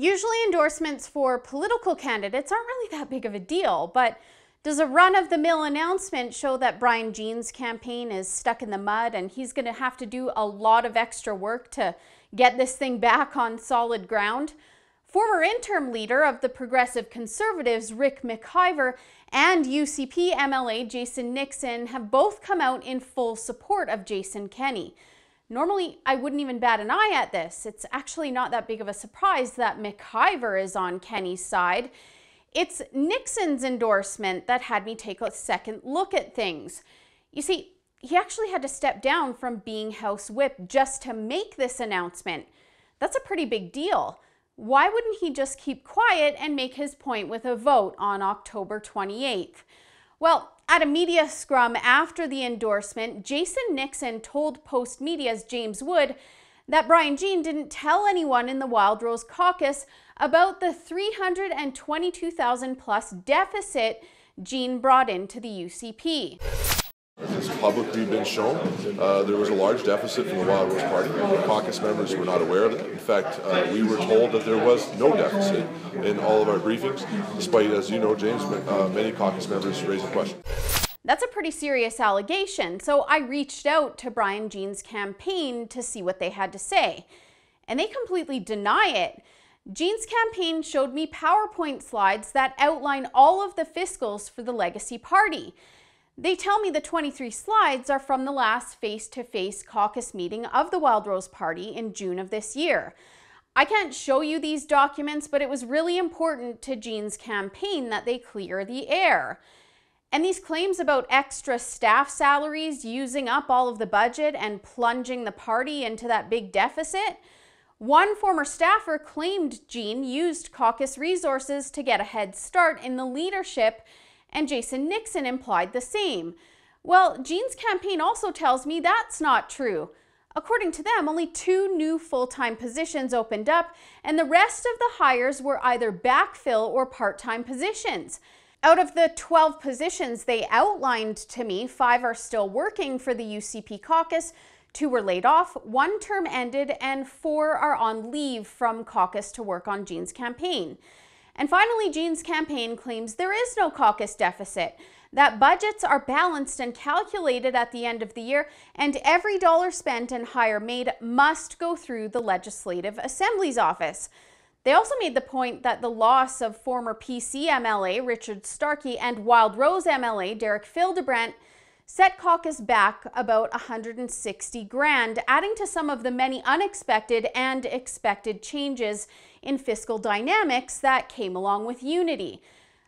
Usually endorsements for political candidates aren't really that big of a deal, but does a run-of-the-mill announcement show that Brian Jean's campaign is stuck in the mud and he's going to have to do a lot of extra work to get this thing back on solid ground? Former interim leader of the Progressive Conservatives, Rick McIver, and UCP MLA Jason Nixon have both come out in full support of Jason Kenney. Normally, I wouldn't even bat an eye at this. It's actually not that big of a surprise that McIver is on Kenney's side. It's Nixon's endorsement that had me take a second look at things. You see, he actually had to step down from being House Whip just to make this announcement. That's a pretty big deal. Why wouldn't he just keep quiet and make his point with a vote on October 28th? Well, at a media scrum after the endorsement, Jason Nixon told Postmedia's James Wood that Brian Jean didn't tell anyone in the Wildrose caucus about the $322,000 plus deficit Jean brought into the UCP. It's publicly been shown there was a large deficit from the Wildrose Party. Caucus members were not aware of it. In fact, we were told that there was no deficit in all of our briefings, despite, as you know, James, many caucus members raised the question. That's a pretty serious allegation, so I reached out to Brian Jean's campaign to see what they had to say, and they completely deny it. Jean's campaign showed me PowerPoint slides that outline all of the fiscals for the Legacy Party. They tell me the 23 slides are from the last face-to-face caucus meeting of the Wildrose Party in June of this year. I can't show you these documents, but it was really important to Jean's campaign that they clear the air. And these claims about extra staff salaries using up all of the budget and plunging the party into that big deficit? One former staffer claimed Jean used caucus resources to get a head start in the leadership, and Jason Nixon implied the same. Well, Jean's campaign also tells me that's not true. According to them, only 2 new full-time positions opened up, and the rest of the hires were either backfill or part-time positions. Out of the 12 positions they outlined to me, 5 are still working for the UCP caucus, 2 were laid off, 1 term ended, and 4 are on leave from caucus to work on Jean's campaign. And finally, Jean's campaign claims there is no caucus deficit, that budgets are balanced and calculated at the end of the year, and every dollar spent and hire made must go through the Legislative Assembly's office. They also made the point that the loss of former PC MLA Richard Starkey and Wildrose MLA Derek Fildebrandt set caucus back about $160,000, adding to some of the many unexpected and expected changes in fiscal dynamics that came along with unity.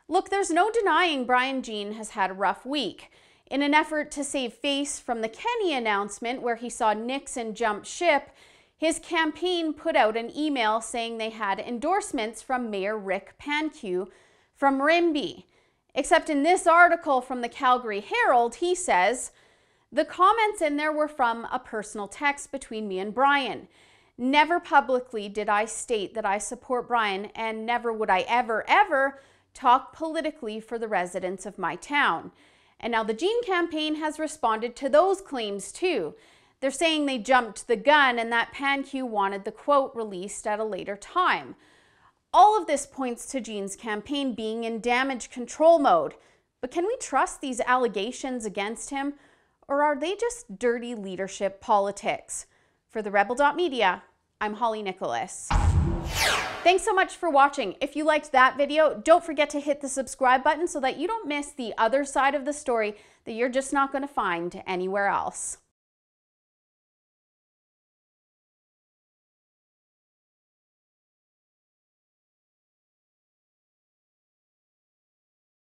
Look, there's no denying Brian Jean has had a rough week. In an effort to save face from the Kenney announcement where he saw Nixon jump ship, his campaign put out an email saying they had endorsements from Mayor Rick Pankiw from Rimbey. Except in this article from the Calgary Herald, he says, "The comments in there were from a personal text between me and Brian. Never publicly did I state that I support Brian, and never would I ever talk politically for the residents of my town." And now the Jean campaign has responded to those claims too. They're saying they jumped the gun and that Pankiw wanted the quote released at a later time. All of this points to Jean's campaign being in damage control mode. But can we trust these allegations against him, or are they just dirty leadership politics? For the Rebel.media, I'm Holly Nicholas. Thanks so much for watching. If you liked that video, don't forget to hit the subscribe button so that you don't miss the other side of the story that you're just not going to find anywhere else.